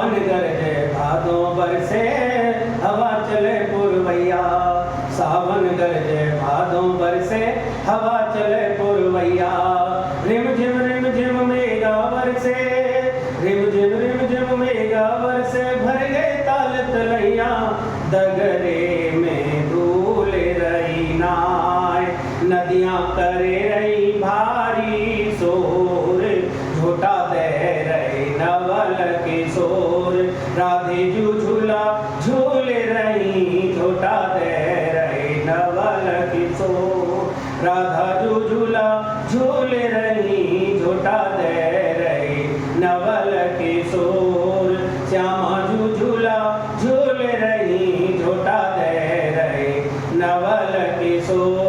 सावन गरजे भादो बरसे हवा चले पुरवैया। सावन गरजे भादो बरसे हवा चले पुरवैया। रिम झिम मेघा बरसे, रिम झिम मेघा बरसे, भर गए ताल तलैया। दगरे में धूल रही नाय, नदियां करे रही भारी शोर, झोटा दे रहे नवल किशोर। राधे झूझूला झूल रही, झोटा दे रहे नवल किशोर। राधा झूझूला झूल रही, झोटा दे रहे नवल किशोर। श्यामा झूझूला झूल रही, झोटा दे रहे नवल किशोर।